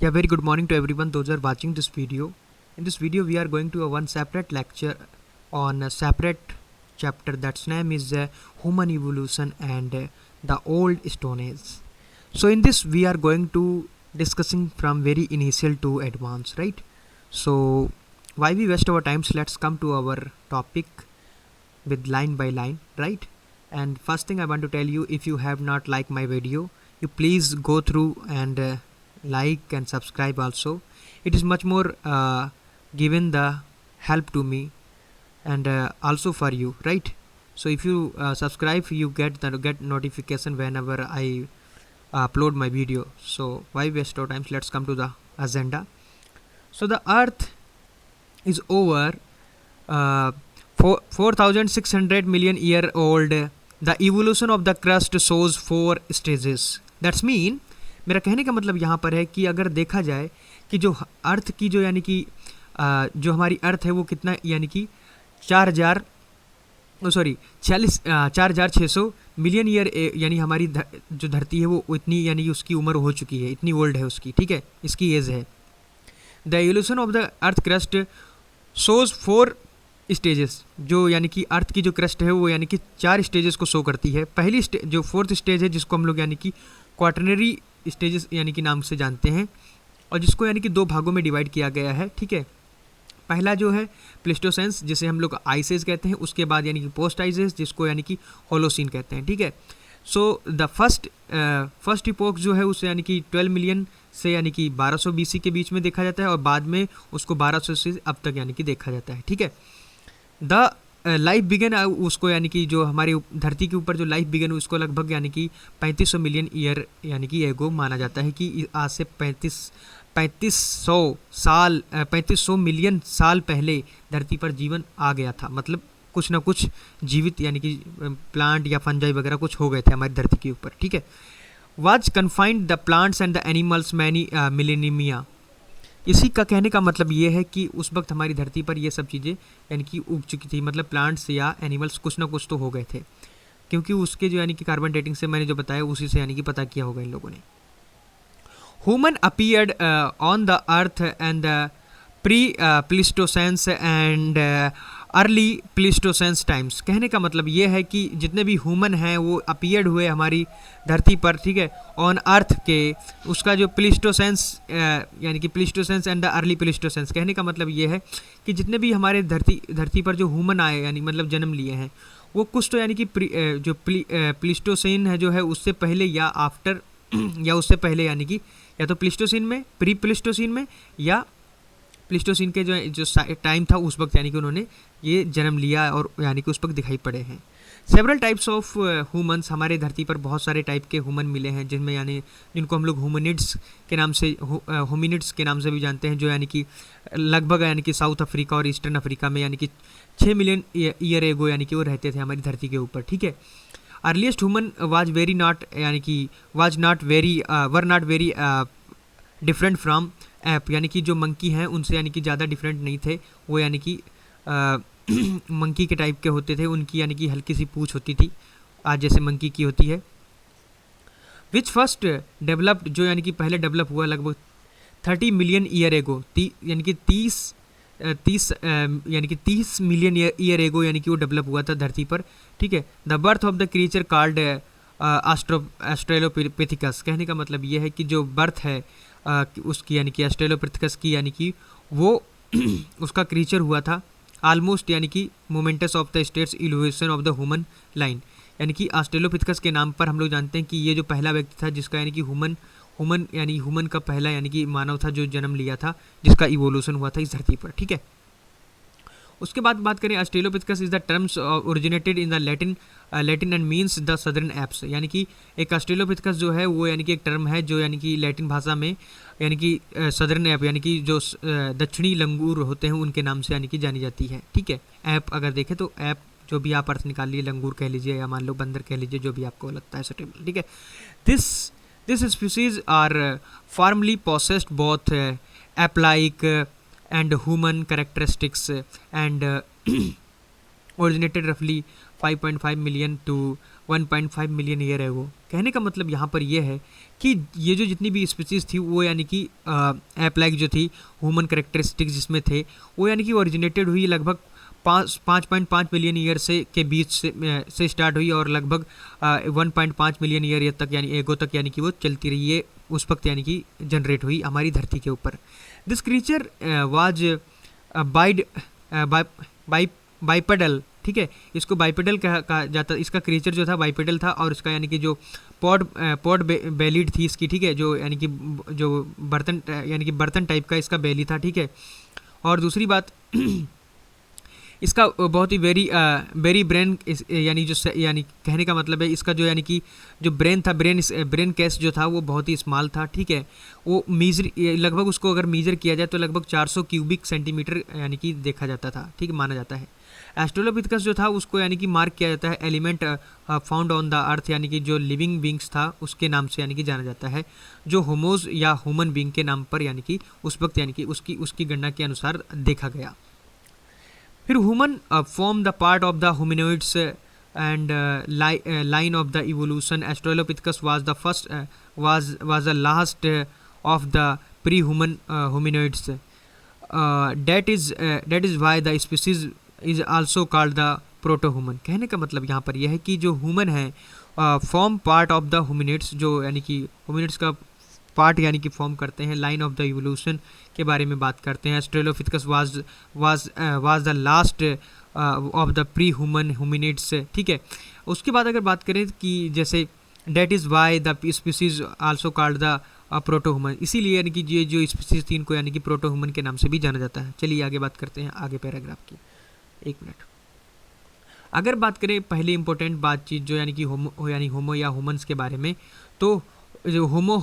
Yeah, very good morning to everyone those who are watching this video. In this video we are going to a one separate lecture on a separate chapter that's name is human evolution and the old stone age. So in this we are going to discussing from very initial to advanced, right? So why we waste our times, let's come to our topic with line by line, right? And first thing I want to tell you, if you have not liked my video, you please go through and like and subscribe also. It is much more given the help to me and also for you, right? So if you subscribe, you get notification whenever I upload my video. So why waste our times, let's come to the agenda. So the earth is over 4600 million year old. The evolution of the crust shows 4 stages. That's mean, मेरा कहने का मतलब यहाँ पर है कि अगर देखा जाए कि जो अर्थ की जो यानी कि जो हमारी अर्थ है वो कितना यानी कि 4600 मिलियन ईयर यानी हमारी जो धरती है वो इतनी यानी कि उसकी उम्र हो चुकी है, इतनी ओल्ड है उसकी, ठीक है, इसकी एज है. The evolution of the earth crust shows 4 stages. जो यानी कि अर्थ की जो क्रस्ट है वो यानी कि 4 स्टेजेस को शो करती है. पहली जो 4th स्टेज है जिसको हम लोग यानी कि क्वाटरनरी स्टेजेस यानी कि नाम से जानते हैं और जिसको यानी कि 2 भागों में डिवाइड किया गया है, ठीक है. पहला जो है प्लेस्टोसेंस जिसे हम लोग आइस एज कहते हैं, उसके बाद यानी कि पोस्ट आइस एज जिसको यानी कि होलोसीन कहते हैं, ठीक है. सो द फर्स्ट इपोक जो है उसे यानी कि 12 मिलियन से यानी कि 1200 BC के बीच में देखा जाता है और बाद में उसको 1200 से अब तक यानी कि देखा जाता है, ठीक है. द लाइफ बिगन उसको यानी कि जो हमारी धरती के ऊपर जो लाइफ बिगन उसको लगभग यानी कि 3500 मिलियन ईयर यानी कि एगो माना जाता है कि आज से 3500 मिलियन साल पहले धरती पर जीवन आ गया था. मतलब कुछ ना कुछ जीवित यानी कि प्लांट या फंजाई वगैरह कुछ हो गए थे हमारी धरती के ऊपर, ठीक है. Was confined the plants and the animals many millennia. इसी का कहने का मतलब ये है कि उस वक्त हमारी धरती पर ये सब चीज़ें यानी कि उग चुकी थी. मतलब प्लांट्स या एनिमल्स कुछ ना कुछ तो हो गए थे, क्योंकि उसके जो यानी कि कार्बन डेटिंग से मैंने जो बताया उसी से यानी कि पता किया होगा इन लोगों ने. Human appeared on the earth and the pre Pleistocene and early Pleistocene times. कहने का मतलब ये है कि जितने भी ह्यूमन हैं वो अपीयर्ड हुए हमारी धरती पर, ठीक है, ऑन अर्थ के. उसका जो प्लिस्टोसेंस यानी कि प्लिस्टोसेंस एंड द अर्ली प्लिस्टोसेंस, कहने का मतलब ये है कि जितने भी हमारे धरती पर जो ह्यूमन आए यानी मतलब जन्म लिए हैं वो कुछ तो यानी कि जो प्लिस्टोसेन है जो है उससे पहले या आफ्टर या उससे पहले यानी कि या तो प्लिस्टोसिन में, प्री प्लिस्टोसिन में या प्लिस्टोसिन के जो टाइम था उस वक्त यानी कि उन्होंने ये जन्म लिया और यानी कि उस वक्त दिखाई पड़े हैं. सेवरल टाइप्स ऑफ ह्यूमन्स, हमारे धरती पर बहुत सारे टाइप के ह्यूमन मिले हैं जिनमें यानी जिनको हम लोग होमिनिड्स के नाम से होमिनिड्स के नाम से भी जानते हैं, जो यानी कि लगभग यानी कि साउथ अफ्रीका और ईस्टर्न अफ्रीका में यानी कि 6 मिलियन ईयर एगो यानी कि वो रहते थे हमारी धरती के ऊपर, ठीक है. Earliest human was very not यानी कि were not very different from app, यानी कि जो मंकी हैं उनसे यानी कि ज़्यादा डिफरेंट नहीं थे. वो यानी कि मंकी के टाइप के होते थे. उनकी यानी कि हल्की सी पूँछ होती थी, आज जैसे मंकी की होती है. विच फर्स्ट डेवलप्ड, जो यानी कि पहले डेवलप हुआ लगभग 30 मिलियन ईयर एगो, यानी कि 30 मिलियन ईयर एगो यानी कि वो डेवलप हुआ था धरती पर, ठीक है. The birth of the creature called Australopithecus. कहने का मतलब ये है कि जो बर्थ है उसकी यानी कि ऑस्ट्रेलोपिथेकस की यानी कि वो उसका क्रीचर हुआ था ऑलमोस्ट यानी कि moments of the states evolution of the human line. यानी कि ऑस्ट्रेलोपिथेकस के नाम पर हम लोग जानते हैं कि ये जो पहला व्यक्ति था जिसका यानी कि ह्यूमन का पहला यानी कि मानव था जो जन्म लिया था, जिसका इवोल्यूशन हुआ था इस धरती पर, ठीक है. उसके बाद बात करें Australopithecus is the terms originated in the Latin and means the southern apps. यानी कि एक ऑस्ट्रेलोपिथेकस जो है वो यानी कि एक टर्म है जो यानी कि लैटिन भाषा में यानी कि सदर्न ऐप यानी कि जो दक्षिणी लंगूर होते हैं उनके नाम से यानी कि जानी जाती है, ठीक है. ऐप अगर देखें तो ऐप जो भी आप अर्थ निकाल लीजिए, लंगूर कह लीजिए या मान लो बंदर कह लीजिए, जो भी आपको लगता है सुटेबल, ठीक है. This species are formerly possessed both ape like and human characteristics and originated roughly 5.5 million to 1.5 million year ago. कहने का मतलब यहाँ पर ये है कि ये जो जितनी भी स्पीसीज थी वो यानी कि एप लाइक जो थी ह्यूमन करेक्टरिस्टिक्स जिसमें थे, वो यानी कि ओरिजिनेटेड हुई लगभग 5.5 मिलियन ईयर के बीच से स्टार्ट हुई और लगभग 1.5 मिलियन ईयर तक यानी एगो तक यानी कि वो चलती रही है, उस वक्त यानी कि जनरेट हुई हमारी धरती के ऊपर। This creature was wide bipedal, ठीक है, इसको बाइपेडल कहा जाता, इसका क्रीचर जो था बाइपेडल था और इसका यानी कि जो पॉड बेलीड थी इसकी, ठीक है, जो यानी कि जो बर्तन यानी कि बर्तन टाइप का इसका बेली था, ठीक है। और दूसरी बात इसका बहुत ही वेरी ब्रेन यानी जो यानी कहने का मतलब है इसका जो यानी कि जो ब्रेन था, ब्रेन कैस जो था वो बहुत ही स्मॉल था, ठीक है। वो मीजर लगभग उसको अगर मीजर किया जाए तो लगभग 400 क्यूबिक सेंटीमीटर यानी कि देखा जाता था, ठीक है, माना जाता है। एस्ट्रोलोपिथेकस जो था उसको यानी कि मार्क किया जाता है एलिमेंट फाउंड ऑन द अर्थ, यानी कि जो लिविंग बींग्स था उसके नाम से यानी कि जाना जाता है, जो होमोज या ह्यूमन बींग के नाम पर यानी कि उस वक्त यानी कि उसकी गणना के अनुसार देखा गया। फिर human form the part of the hominoids and line of the evolution. Australopithecus was the first was the last of the pre human hominoids. That is why the species is also called the proto human. कहने का मतलब यहाँ पर यह है कि जो human है form part of the hominids, जो यानी कि होमिनिड्स का पार्ट यानी कि फॉर्म करते हैं, लाइन ऑफ द इवोल्यूशन के बारे में बात करते हैं। Australopithecus was the last of the pre human hominids, ठीक है। उसके बाद अगर बात करें कि जैसे that is why the species also called the proto human, इसीलिए यानी कि ये जो स्पीसीज थी इनको यानी कि प्रोटो ह्यूमन के नाम से भी जाना जाता है। चलिए आगे बात करते हैं आगे पैराग्राफ की, एक मिनट। अगर बात करें पहली इंपॉर्टेंट बातचीत जो यानी कि होमो या ह्यूमंस के बारे में, तो जो Homo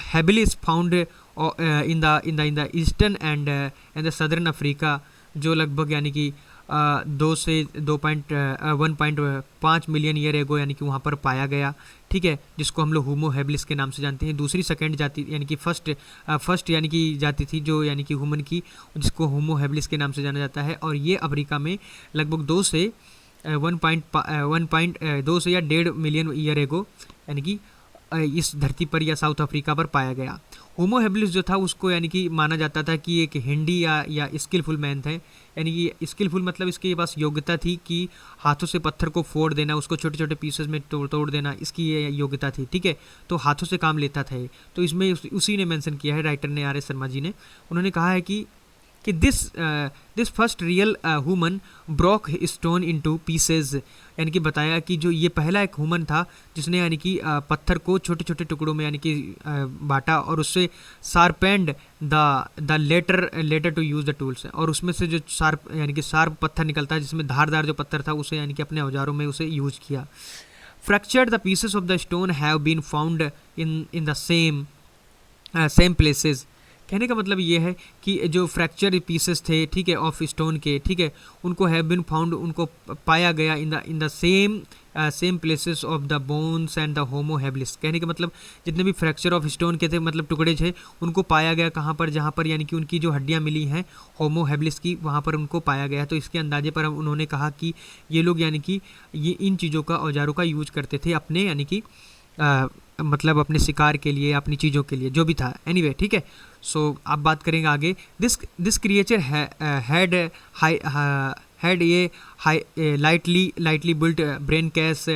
habilis found in the eastern and the southern Africa, जो लगभग यानी कि 2 से 1.5 मिलियन ईयर एगो यानी कि वहाँ पर पाया गया, ठीक है, जिसको हम लोग होमो हैबिलिस के नाम से जानते हैं। दूसरी सेकंड जाति यानी कि फर्स्ट यानी कि जाति थी जो यानी कि ह्यूमन की, जिसको होमो हैबिलिस के नाम से जाना जाता है, और ये अफ्रीका में लगभग 2 से 1.2 से या 1.5 मिलियन ईयर एगो यानी कि इस धरती पर या साउथ अफ्रीका पर पाया गया। होमो हैबिलिस जो था उसको यानी कि माना जाता था कि एक हैंडी या स्किलफुल मैन थे, यानी कि स्किलफुल मतलब इसके पास योग्यता थी कि हाथों से पत्थर को फोड़ देना, उसको छोटे छोटे पीसेस में तोड़ देना, इसकी ये योग्यता थी, ठीक है। तो हाथों से काम लेता था। तो इसमें उसी ने मेंशन किया है, राइटर ने, आर एस शर्मा जी ने, उन्होंने कहा है कि this first real human broke stone into pieces, यानी कि बताया कि जो ये पहला एक ह्यूमन था जिसने यानी कि पत्थर को छोटे छोटे टुकड़ों में यानी कि बांटा और उससे sharpened the latter to use the tools, और उसमें से जो शार्प यानी कि शार्प पत्थर निकलता है, जिसमें धारदार जो पत्थर था उसे यानी कि अपने औजारों में उसे यूज किया। Fractured the pieces of the stone have been found in the same places. कहने का मतलब ये है कि जो फ्रैक्चर पीसेस थे, ठीक है, ऑफ स्टोन के, ठीक है, उनको हैव बीन फाउंड, उनको पाया गया इन the same places of the bones and the Homo habilis. कहने का मतलब जितने भी फ्रैक्चर ऑफ स्टोन के थे मतलब टुकड़े थे, उनको पाया गया कहाँ पर, जहाँ पर यानी कि उनकी जो हड्डियाँ मिली हैं होमो हैबिलिस की, वहाँ पर उनको पाया गया। तो इसके अंदाजे पर उन्होंने कहा कि ये लोग यानी कि ये इन चीज़ों का, औजारों का यूज करते थे अपने यानी कि मतलब अपने शिकार के लिए, अपनी चीज़ों के लिए, जो भी था, एनीवे, ठीक है। सो अब बात करेंगे आगे। दिस क्रिएचर हैड ये लाइटली बिल्ट ब्रेन कैस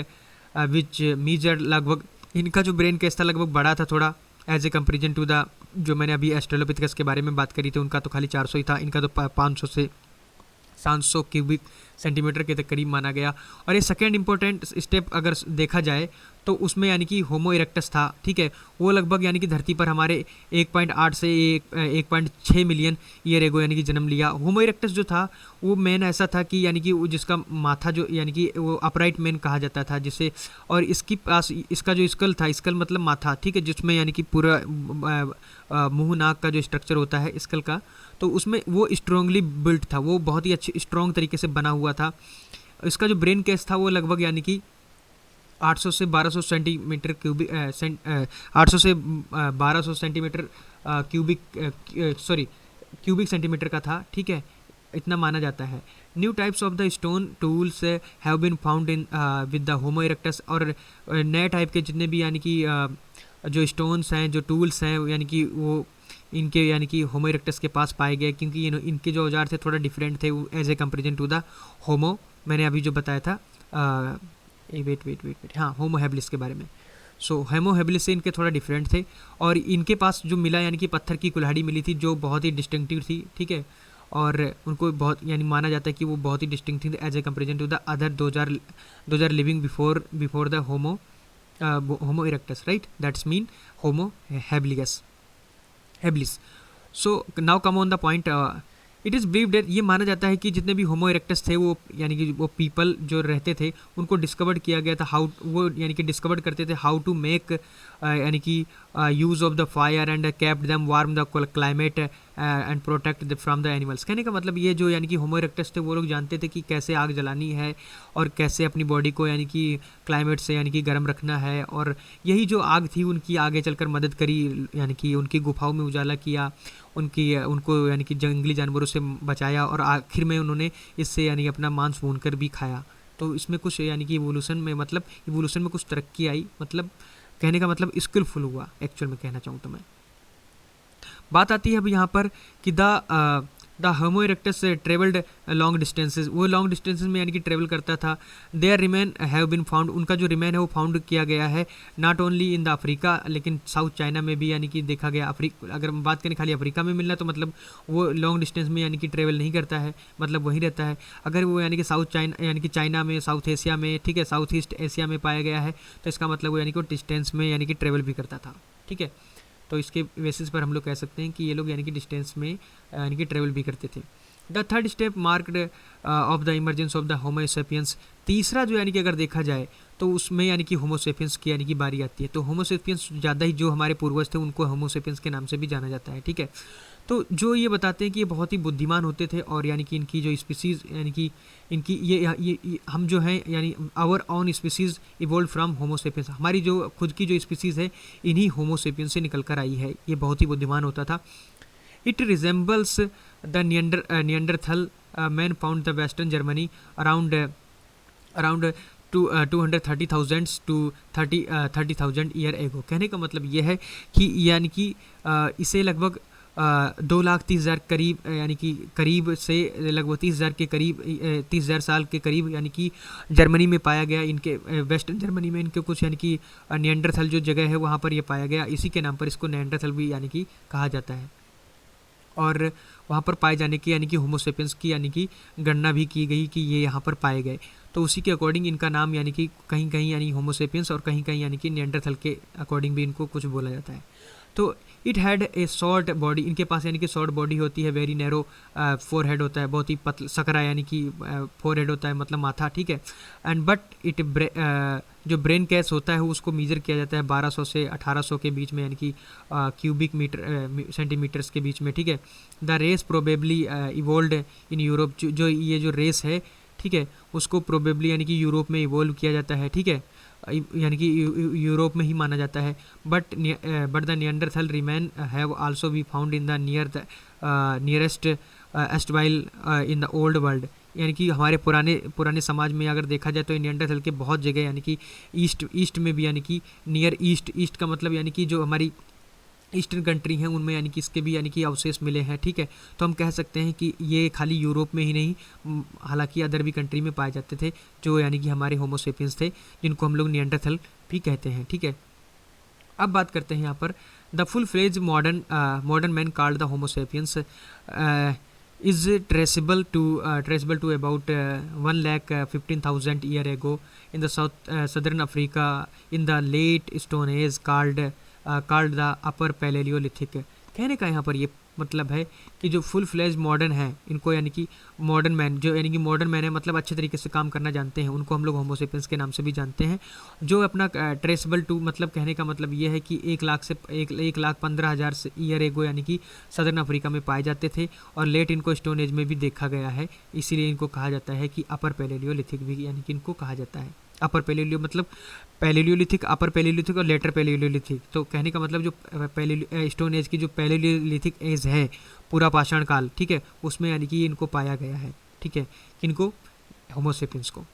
विच मीजर, लगभग इनका जो ब्रेन कैस था लगभग बड़ा था थोड़ा, as a comparison to the, जो मैंने अभी एस्ट्रेलोपिथेकस के बारे में बात करी थी, उनका तो खाली 400 ही था, इनका तो 500 से 700 क्यूबिक सेंटीमीटर के करीब माना गया। और ये सेकेंड इंपॉर्टेंट स्टेप अगर देखा जाए तो उसमें यानी कि होमो इरेक्टस था, ठीक है, वो लगभग यानी कि धरती पर हमारे 1.8 से 1.6 मिलियन ईयर एगो यानी कि जन्म लिया। होमो इरेक्टस जो था वो मैन ऐसा था कि यानी कि जिसका माथा जो यानी कि वो अपराइट मैन कहा जाता था जिसे, और इसकी पास इसका जो स्कल था, स्कल मतलब माथा, ठीक है, जिसमें यानी कि पूरा मुंह नाक का जो स्ट्रक्चर होता है स्कल का, तो उसमें वो स्ट्रांगली बिल्ट था, वो बहुत ही अच्छे स्ट्रॉन्ग तरीके से बना हुआ था। इसका जो ब्रेन केस था वो लगभग यानी कि 800 से 1200 सेंटीमीटर क्यूबिक 800 से 1200 सेंटीमीटर क्यूबिक सेंटीमीटर का था, ठीक है, इतना माना जाता है। New types of the stone tools have been found in with the homo erectus, और नए टाइप के जितने भी यानी कि जो स्टोन्स हैं, जो टूल्स हैं, यानी कि वो इनके यानी कि होमो इरेक्टस के पास पाए गए, क्योंकि इनके जो औजार थे थोड़ा डिफरेंट थे as a comparison to the Homo, मैंने अभी जो बताया था वेट हाँ, होमो हैबिलिस के बारे में। सो होमो हैबिलिस से इनके थोड़ा डिफरेंट थे, और इनके पास जो मिला यानी कि पत्थर की कुल्हाड़ी मिली थी जो बहुत ही डिस्टिंक्टिव थी, ठीक है, और उनको बहुत यानी माना जाता है कि वो बहुत ही distinctive as a comparison to the other those are living before the homo erectus, right, that's mean Homo habilis. So now come on the point, it is believed that, ये माना जाता है कि जितने भी होमो इरेक्टस थे वो यानी कि वो पीपल जो रहते थे उनको डिस्कवर्ड किया गया था, हाउ वो यानी कि डिस्कवर्ड करते थे हाउ टू मेक यानी कि use of the fire and kept them warm the climate and protect from the animals. कहने का मतलब ये जो यानी कि होमो इरेक्टस थे वो लोग जानते थे कि कैसे आग जलानी है और कैसे अपनी बॉडी को यानी कि क्लाइमेट से यानी कि गर्म रखना है, और यही जो आग थी उनकी आगे चलकर मदद करी, यानी कि उनकी गुफाओं में उजाला किया, उनको यानी कि जंगली जानवरों से बचाया, और आखिर में उन्होंने इससे यानी अपना मांस भूनकर भी खाया। तो इसमें कुछ यानी कि इवोल्यूशन में कुछ तरक्की आई, मतलब कहने का मतलब स्किलफुल हुआ एक्चुअल में, कहना चाहूँ तो मैं। बात आती है अब यहाँ पर कि the homo erectus travelled long distances, वो लॉन्ग डिस्टेंसेज में यानी कि ट्रेवल करता था। There remain have been found, उनका जो रिमेन है वो फाउंड किया गया है, not only in the Africa, लेकिन साउथ चाइना में भी यानी कि देखा गया। अगर हम बात करें खाली अफ्रीका में मिलना तो मतलब वो लॉन्ग डिस्टेंस में यानी कि ट्रेवल नहीं करता है, मतलब वहीं रहता है। अगर वो यानी कि साउथ चाइना यानी कि चाइना में, साउथ एशिया में, ठीक है, साउथ ईस्ट एशिया में पाया गया है, तो इसका मतलब वो यानी कि वो डिस्टेंस में यानी कि ट्रेवल भी करता था, ठीक है। तो इसके बेसिस पर हम लोग कह सकते हैं कि ये लोग यानी कि डिस्टेंस में यानी कि ट्रेवल भी करते थे। The third step marked of the emergence of the homo sapiens, तीसरा जो यानी कि अगर देखा जाए तो उसमें यानी कि होमो सेपियंस की यानी कि बारी आती है। तो होमो सेपियंस ज़्यादा ही जो हमारे पूर्वज थे उनको होमो सेपियंस के नाम से भी जाना जाता है, ठीक है। तो जो ये बताते हैं कि ये बहुत ही बुद्धिमान होते थे, और यानी कि इनकी जो स्पीसीज़ यानी कि इनकी ये हम जो हैं यानी our own species evolve from homo sapiens, हमारी जो खुद की जो स्पीसीज़ है इन्हीं होमो सेपियंस से निकल कर आई है। ये बहुत ही बुद्धिमान होता था। It resembles the Neanderthal man found the western Germany around 230,000 to 30,000 year ago. कहने का मतलब ये है कि यानी कि इसे लगभग 2,30,000 करीब यानी कि करीब से लगभग 30,000 के करीब 30,000 साल के करीब यानी कि जर्मनी में पाया गया। इनके वेस्टर्न जर्मनी में इनके कुछ यानी कि नियंडरथल जो जगह है वहाँ पर ये पाया गया, इसी के नाम पर इसको नियंडरथल भी यानी कि कहा जाता है। और वहाँ पर पाए जाने की यानी कि होमो सेपियंस की यानी कि गणना भी की गई कि ये यहाँ पर पाए गए, तो उसी के अकॉर्डिंग इनका नाम यानी कि कहीं कहीं यानी होमो सेपियंस और कहीं कहीं यानी कि नियंडरथल के अकॉर्डिंग भी इनको कुछ बोला जाता है। तो it had a short body, इनके पास यानी कि शॉर्ट बॉडी होती है, वेरी नैरो फोर हेड होता है, बहुत ही पतला सकरा यानी कि फोर हेड होता है, मतलब माथा, ठीक है। एंड बट इट जो ब्रेन कैस होता है उसको मेजर किया जाता है 1200 से 1800 के बीच में यानी कि क्यूबिक मीटर सेंटीमीटर्स के बीच में, ठीक है। The race probably evolved in Europe, जो ये जो रेस है, ठीक है, उसको प्रोबेबली यानी कि यूरोप में इवोल्व किया जाता है, ठीक है, यानी कि यूरोप में ही माना जाता है। But the Neanderthal remain have also be found in the nearest as well in the old world, यानी कि हमारे पुराने समाज में अगर देखा जाए तो नियंडरथल के बहुत जगह यानी कि ईस्ट में भी यानी कि नियर ईस्ट का मतलब यानी कि जो हमारी ईस्टर्न कंट्री हैं उनमें यानी कि इसके भी यानी कि अवशेष मिले हैं, ठीक है। तो हम कह सकते हैं कि ये खाली यूरोप में ही नहीं, हालांकि अदर भी कंट्री में पाए जाते थे जो यानी कि हमारे होमो सेपियंस थे, जिनको हम लोग नियंडरथल भी कहते हैं, ठीक है। अब बात करते हैं यहाँ पर the full fledge modern man called the homo sapiens is traceable to about 1,15,000 year ago in the southern Africa in the late Stone Age called the Upper Paleolithic। कहने का यहाँ पर ये मतलब है कि जो फुल फ्लेज मॉडर्न है इनको यानी कि मॉडर्न मैन, जो यानी कि मॉडर्न मैन है मतलब अच्छे तरीके से काम करना जानते हैं, उनको हम लोग होमो सेपियंस के नाम से भी जानते हैं। जो अपना ट्रेसेबल टू मतलब कहने का मतलब ये है कि 1,15,000 से ईयर एगो यानी कि सदर्न अफ्रीका में पाए जाते थे, और लेट इनको स्टोन एज में भी देखा गया है, इसीलिए इनको कहा जाता है कि अपर पैलेलियोलिथिक भी यानी कि इनको कहा जाता है। अपर पैलेलियो मतलब पैलेलियोलिथिक, अपर पैलेलियोलिथिक और लेटर पैलेलियोलिथिक। तो कहने का मतलब जो स्टोन एज की जो पैलेलियोलिथिक एज है, पूरा पाषाण काल, ठीक है, उसमें यानी कि इनको पाया गया है। ठीक है, किनको, होमोसेपियंस को।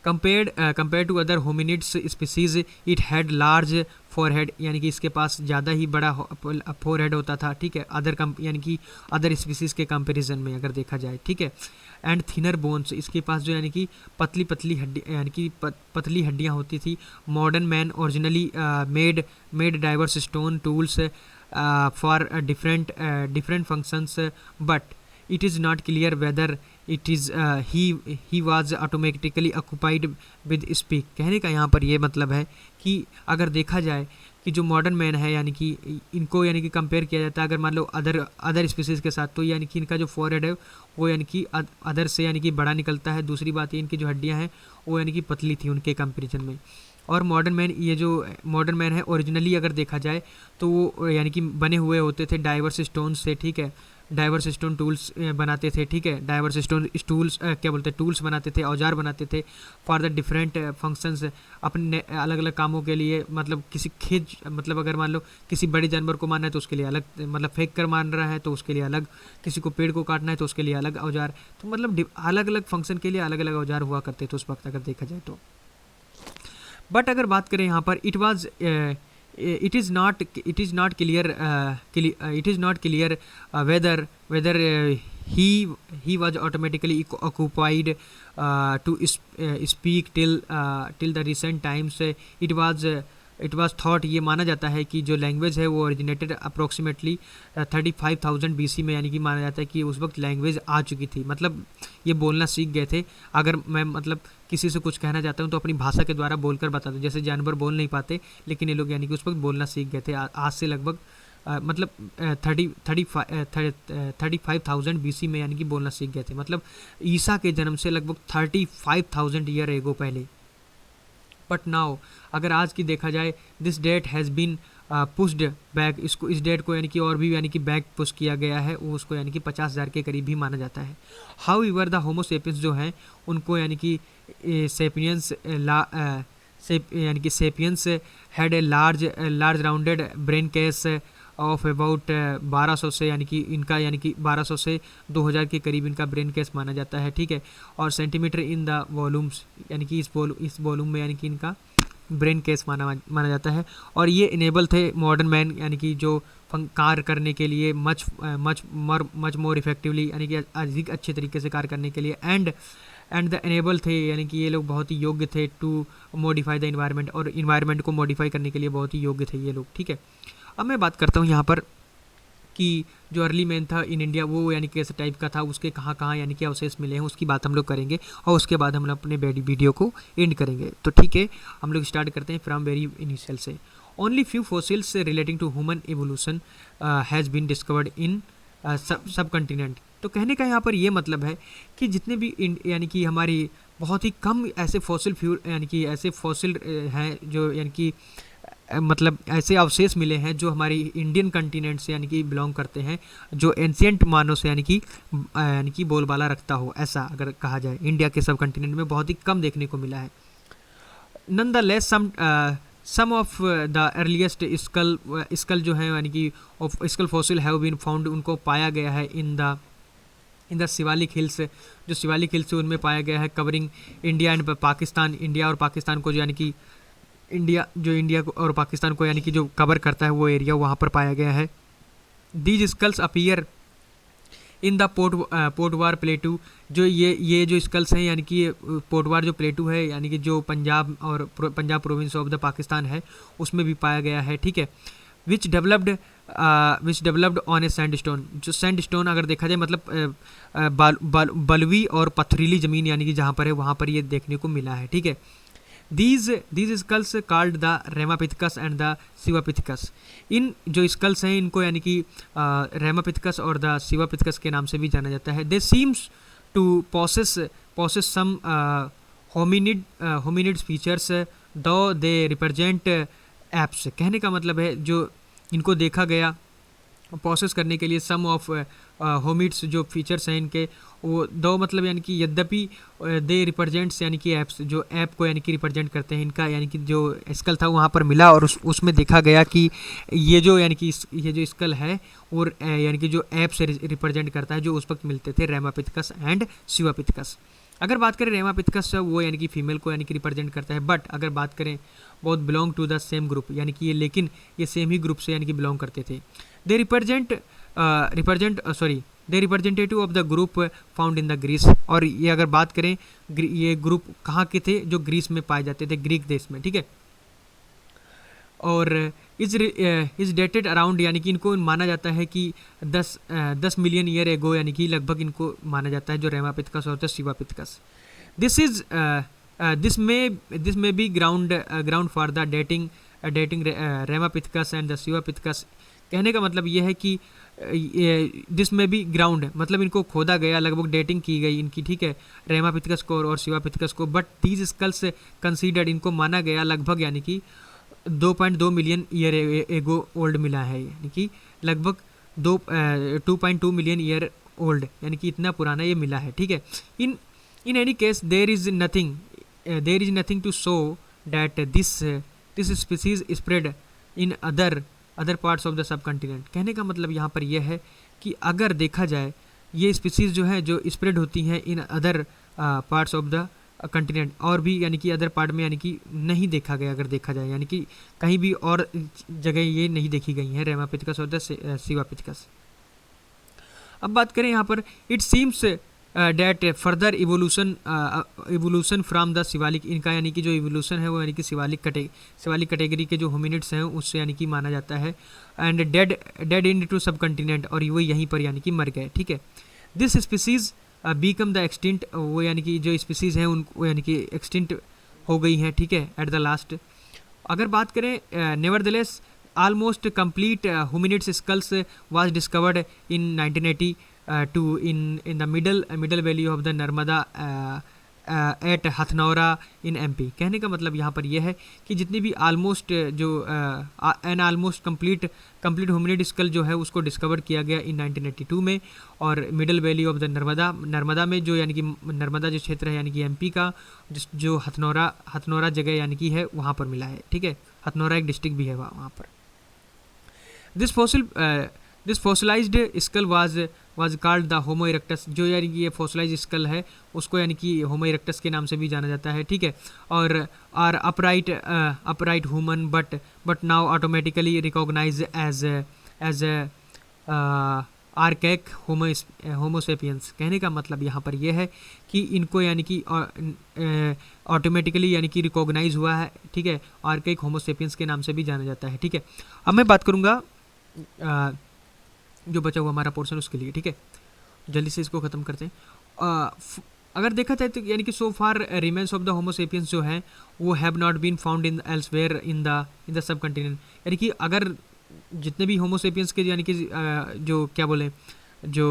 Compare to other hominids species it had large forehead, यानी कि इसके पास ज़्यादा ही बड़ा फोरहेड होता था, ठीक है, यानी कि अदर स्पीसीज के कंपैरिजन में अगर देखा जाए, ठीक है। एंड थिनर बोन्स, इसके पास जो यानी कि पतली पतली हड्डी, यानी कि पतली हड्डियाँ होती थी। Modern man originally made diverse stone tools for different functions, but it is not clear whether it is he was automatically occupied with speak। कहने का यहाँ पर ये मतलब है कि अगर देखा जाए कि जो मॉडर्न मैन है, यानी कि इनको यानी कि कंपेयर किया जाता है अगर मान लो अदर स्पीसीज़ के साथ, तो यानी कि इनका जो फोरहेड है वो यानी कि अदर से यानी कि बड़ा निकलता है। दूसरी बात ये, इनकी जो हड्डियाँ हैं वो यानी कि पतली थी उनके कंपेरिजन में। और मॉडर्न मैन, ये जो मॉडर्न मैन है ओरिजिनली अगर देखा जाए तो वो यानी कि बने हुए होते थे डाइवर्स स्टोन से, ठीक है, डाइवर्स स्टोन टूल्स बनाते थे, ठीक है, डाइवर्स स्टोन टूल्स क्या बोलते हैं, टूल्स बनाते थे, औजार बनाते थे फॉर द डिफरेंट फंक्शंस, अपने अलग अलग कामों के लिए। मतलब किसी खेत, मतलब अगर मान लो किसी बड़े जानवर को मारना है तो उसके लिए अलग, मतलब फेंक कर मार रहा है तो उसके लिए अलग, किसी को पेड़ को काटना है तो उसके लिए अलग औजार। तो मतलब अलग अलग फंक्शन के लिए अलग अलग औजार हुआ करते थे उस वक्त अगर देखा जाए तो। बट अगर बात करें यहाँ पर it is not clear whether he was automatically occupied to speak till the recent times। it was thought, ये माना जाता है कि जो लैंग्वेज है वो ओरिजिनेटेड अप्रोक्सीमेटली 35,000 BC में, यानी कि माना जाता है कि उस वक्त लैंग्वेज आ चुकी थी, मतलब ये बोलना सीख गए थे। अगर मैं मतलब किसी से कुछ कहना चाहता हूँ तो अपनी भाषा के द्वारा बोलकर बताता हूँ, जैसे जानवर बोल नहीं पाते लेकिन ये लोग यानी कि उस वक्त बोलना सीख गए थे। आज से लगभग मतलब 35,000 BC में यानी कि बोलना सीख गए थे, मतलब ईसा के जन्म से लगभग 35,000 ईयर एगो पहले। बट नाउ अगर आज की देखा जाए, this date has been pushed back, इसको इस डेट को यानी कि और भी यानी कि बैक पुश किया गया है, वो उसको यानी कि 50,000 के करीब भी माना जाता है। हाउ एवर द होमोसेपियंस जो हैं उनको यानी कि सेपियंस यानी कि sapiens had a large rounded brain case of about 1200 से, यानी कि इनका यानी कि 1200 से 2000 के करीब इनका ब्रेन केस माना जाता है, ठीक है। और सेंटीमीटर इन द वॉल्यूम्स, यानी कि इस वॉल्यूम में यानी कि इनका ब्रेन केस माना जाता है। और ये इनेबल थे मॉडर्न मैन, यानी कि जो कार्य करने के लिए मच मोर इफेक्टिवली, यानी कि अधिक अच्छे तरीके से कार्य करने के लिए। एंड द एनेबल थे, यानी कि ये लोग बहुत ही योग्य थे टू मॉडिफाई द इन्वायरमेंट, और इन्वायरमेंट को मॉडिफाई करने के लिए बहुत ही योग्य थे ये लोग, ठीक है। अब मैं बात करता हूँ यहाँ पर कि जो अर्ली मैन था इन इंडिया वो यानी कैसे टाइप का था, उसके कहाँ कहाँ यानी कि अवशेष मिले हैं उसकी बात हम लोग करेंगे, और उसके बाद हम लोग अपने वीडियो को एंड करेंगे। तो ठीक है, हम लोग स्टार्ट करते हैं फ्रॉम वेरी इनिशियल से। Only few fossils relating to human evolution has been discovered in subcontinent. तो कहने का यहाँ पर ये मतलब है कि जितने भी यानी कि हमारी बहुत ही कम ऐसे फॉसिल फ्यूल यानी कि ऐसे फॉसिल हैं जो यानी कि मतलब ऐसे अवशेष मिले हैं जो हमारी इंडियन कंटिनेंट से यानी कि बिलोंग करते हैं, जो एंशियंट मानव से यानी कि बोलबाला रखता हो, ऐसा अगर कहा जाए इंडिया के सब कंटिनेंट में बहुत ही कम देखने को मिला है। Nonetheless some of the earliest skull जो है यानी कि skull fossil have been found, उनको पाया गया है इन द शिवालिक हिल्स, जो शिवालिक हिल्स है उनमें पाया गया है, covering India and Pakistan, India और पाकिस्तान को जो यानी कि इंडिया को और पाकिस्तान को यानी कि जो कवर करता है वो एरिया वहाँ पर पाया गया है। These skulls appear in the Potwar plateau, जो ये जो स्कल्स हैं यानी कि पोटवार जो प्लेटू है यानी कि जो Punjab province of the Pakistan है उसमें भी पाया गया है, ठीक है। विच डेवलप्ड ऑन ए सैंडस्टोन, जो सैंडस्टोन अगर देखा जाए मतलब बलुई और पथरीली ज़मीन यानी कि जहाँ पर है वहाँ पर ये देखने को मिला है, ठीक है। These skulls called the Ramapithecus and the Shivapithecus, इन जो स्कल्स हैं इनको यानी कि Ramapithecus और द Shivapithecus के नाम से भी जाना जाता है। They seems to possess some hominid features though they represent apes। कहने का मतलब है जो इनको देखा गया प्रोसेस करने के लिए सम ऑफ होमिड्स जो फीचर्स हैं इनके, वो दो मतलब यानी कि यद्यपि दे रिप्रेजेंट्स यानी कि ऐप्स जो ऐप को यानी कि रिप्रेजेंट करते हैं इनका यानी कि जो स्कल था वहाँ पर मिला, और उसमें देखा गया कि ये जो यानी कि ये जो स्कल है और यानी कि जो ऐप से रिप्रेजेंट करता है जो उस वक्त मिलते थे रेमापिथेकस एंड शिवापिथेकस। अगर बात करें रेमापिथेकस वो यानी कि फीमेल को यानी कि रिप्रेजेंट करता है, बट अगर बात करें both belong to the same group यानी कि ये लेकिन ये सेम ही ग्रुप से यानी कि बिलोंग करते थे। They they representative of the group found in the Greece, और ये अगर बात करें ये ग्रुप कहाँ के थे, जो ग्रीस में पाए जाते थे, ग्रीक देश में, ठीक है। और इज डेटेड अराउंड यानी कि इनको माना जाता है कि 10 मिलियन ईयर एगो यानी कि लगभग इनको माना जाता है जो रेमापिथेकस और शिवापिथेकस। दिस में be ground for the dating Ramapithecus and the Sivapithecus. कहने का मतलब ये है कि दिस में भी ग्राउंड मतलब इनको खोदा गया, लगभग डेटिंग की गई इनकी, ठीक है, रेमापिथेकस को और शिवापिथेकस को, बट दीज स्कल्स कंसीडर्ड इनको माना गया लगभग यानी कि 2.2 मिलियन ईयर एगो ओल्ड मिला है, यानी कि लगभग 2.2 मिलियन ईयर ओल्ड यानी कि इतना पुराना ये मिला है, ठीक है। In any case there is nothing to show that this species spread in other parts of the subcontinent. कहने का मतलब यहाँ पर यह है कि अगर देखा जाए ये स्पीसीज़ जो है जो स्प्रेड होती हैं इन other parts of the continent, और भी यानी कि अदर पार्ट में यानी कि नहीं देखा गया, अगर देखा जाए यानी कि कहीं भी और जगह ये नहीं देखी गई हैं रेमापिथेकस और द शिवापिथेकस। अब बात करें यहाँ पर it seems that further evolution from the Shivalik, इनका यानी कि जो इवोल्यूशन है वो यानी कि शिवालिक कैटेगरी के जो होमिनिड्स हैं उससे यानी कि माना जाता है, एंड डेड इन टू सब कॉन्टिनेंट, और वो यहीं पर यानी कि मर गए, ठीक है। This species become the extinct, वो यानी कि जो स्पीसीज़ हैं उनको यानी कि एक्सटिंक्ट हो गई हैं, ठीक है, एट द लास्ट। अगर बात करें nevertheless almost complete hominids skulls was discovered in 1982 in the middle valley of the Narmada at Hathnora in MP। कहने का मतलब यहाँ पर यह है कि जितनी भी ऑलमोस्ट जो an almost complete hominid skull जो है उसको डिस्कवर किया गया इन 1982 में, और middle valley of the Narmada में जो यानी कि नर्मदा जो क्षेत्र है यानी कि MP का जो हथनौरा जगह यानी कि है वहाँ पर मिला है, ठीक है। हथनौरा एक डिस्ट्रिक्ट भी है वहाँ पर। This fossilised skull was called the homo erectus, जो यानी कि ये फॉसिलाइज्ड स्कल है उसको यानी कि होमो इरेक्टस के नाम से भी जाना जाता है, ठीक है। और upright human but now automatically recognise as archaic homo sapiens. कहने का मतलब यहाँ पर यह है कि इनको यानी कि ऑटोमेटिकली यानी कि रिकॉग्नाइज हुआ है, ठीक है, आर्कैक होमोसेपियंस के नाम से भी जाना जाता है, ठीक है। अब मैं बात करूँगा जो बचा हुआ हमारा पोर्शन उसके लिए, ठीक है, जल्दी से इसको ख़त्म करते हैं। अगर देखा जाए तो यानी कि so far remains of the homo sapiens जो हैं वो have not been found in elsewhere in the subcontinent, यानी कि अगर जितने भी होमोसेपियंस के यानी कि जो क्या बोले जो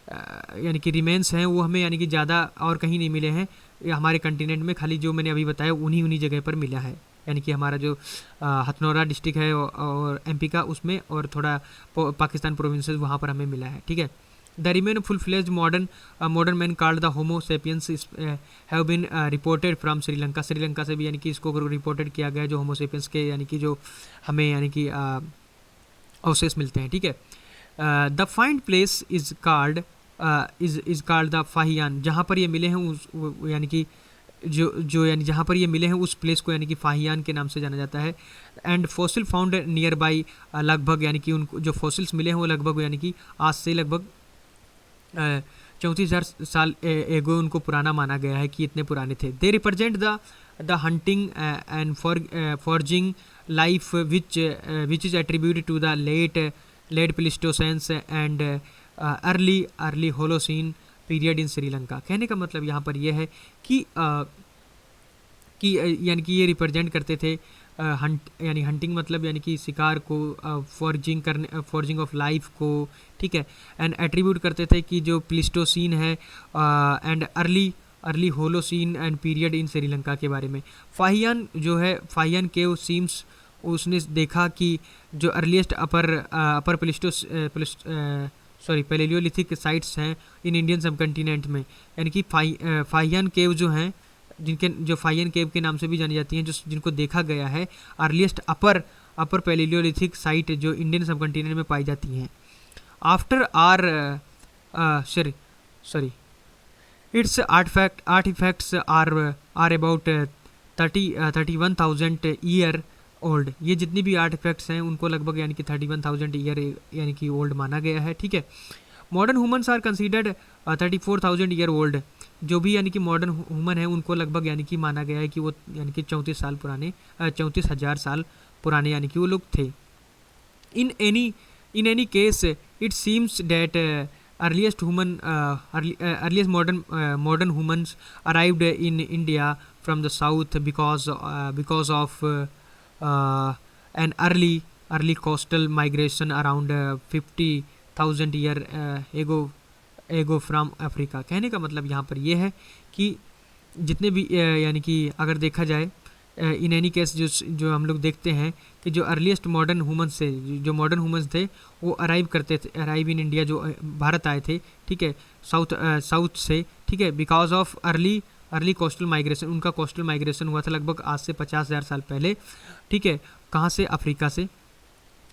यानी कि रिमेन्स हैं वो हमें यानी कि ज़्यादा और कहीं नहीं मिले हैं हमारे कंटिनेंट में, खाली जो मैंने अभी बताया उन्हीं जगह पर मिला है, यानी कि हमारा जो हथनौरा डिस्ट्रिक्ट है और MP का उसमें, और थोड़ा पाकिस्तान प्रोविंसेस वहाँ पर हमें मिला है, ठीक है। The remain full fledged modern man called the homo sapiens have been reported from Sri Lanka से भी यानी कि इसको रिपोर्टेड किया गया जो होमो सेपियंस के यानी कि जो हमें यानी कि अवशेष मिलते हैं, ठीक है। The find place is called the Fahien, जहाँ पर ये मिले हैं उस यानी कि जो यानी जहाँ पर ये मिले हैं उस प्लेस को यानी कि फाहियान के नाम से जाना जाता है। And fossil found near by, लगभग यानी कि उनको जो फॉसिल्स मिले हैं वो लगभग यानी कि आज से लगभग 34,000 साल एगो उनको पुराना माना गया है कि इतने पुराने थे। They represent the hunting and foraging life which is attributed to the late Pleistocene and early Holocene period in Sri Lanka. कहने का मतलब यहाँ पर यह है कि यानी कि ये रिप्रेजेंट करते थे यानी हंटिंग मतलब यानी कि शिकार को, फॉर्जिंग ऑफ लाइफ को, ठीक है, एंड एट्रीब्यूट करते थे कि जो प्लिस्टोसीन है and early Holocene and period in Sri Lanka के बारे में। फाहियान जो है फाहियान केव सीम्स उसने देखा कि जो अर्लीस्ट अपर पैलेलियोलिथिक साइट्स हैं इन इंडियन सब कंटिनेंट में, यानी कि फाहियान केव जो हैं, जो फाहियान केव के नाम से भी जानी जाती हैं, जो जिनको देखा गया है अर्लीस्ट अपर पैलेलियोलिथिक साइट जो इंडियन सब कंटिनेंट में पाई जाती हैं। After sorry its artifacts are about 31,000 year old. ये जितनी भी आर्टिफैक्ट्स हैं उनको लगभग यानी कि 31,000 ईयर यानी कि ओल्ड माना गया है, ठीक है। Modern humans are considered 34,000 year old. जो भी यानी कि मॉडर्न ह्यूमन है उनको लगभग यानी कि माना गया है कि वो यानी कि 34,000 साल पुराने यानी कि वो लोग थे। In any case, it seems that earliest modern humans arrived in India from the south because of an early coastal migration around 50,000 year ago from Africa। कहने का मतलब यहाँ पर ये है कि जितने भी यानी कि अगर देखा जाए इन एनी केस जो हम लोग देखते हैं कि जो अर्लीस्ट मॉडर्न ह्यूमन्स थे, जो मॉडर्न ह्यूमन्स थे वो अराइव इन इंडिया, जो भारत आए थे, ठीक है, साउथ से, ठीक है, because of early coastal migration. उनका कोस्टल माइग्रेशन हुआ था लगभग आज से 50,000 साल पहले, ठीक है। कहाँ से? अफ्रीका से।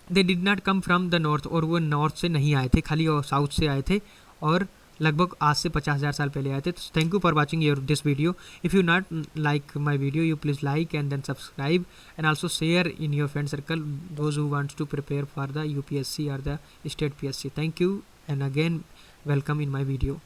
They did not come from the north, और वो नॉर्थ से नहीं आए थे, खाली और साउथ से आए थे, और लगभग आज से 50,000 साल पहले आए थे। तो thank you for watching this video. If you not like my video, you please like and then subscribe and also share in your friend circle those who wants to prepare for the UPSC or the state PSC। Thank you and again welcome in my video.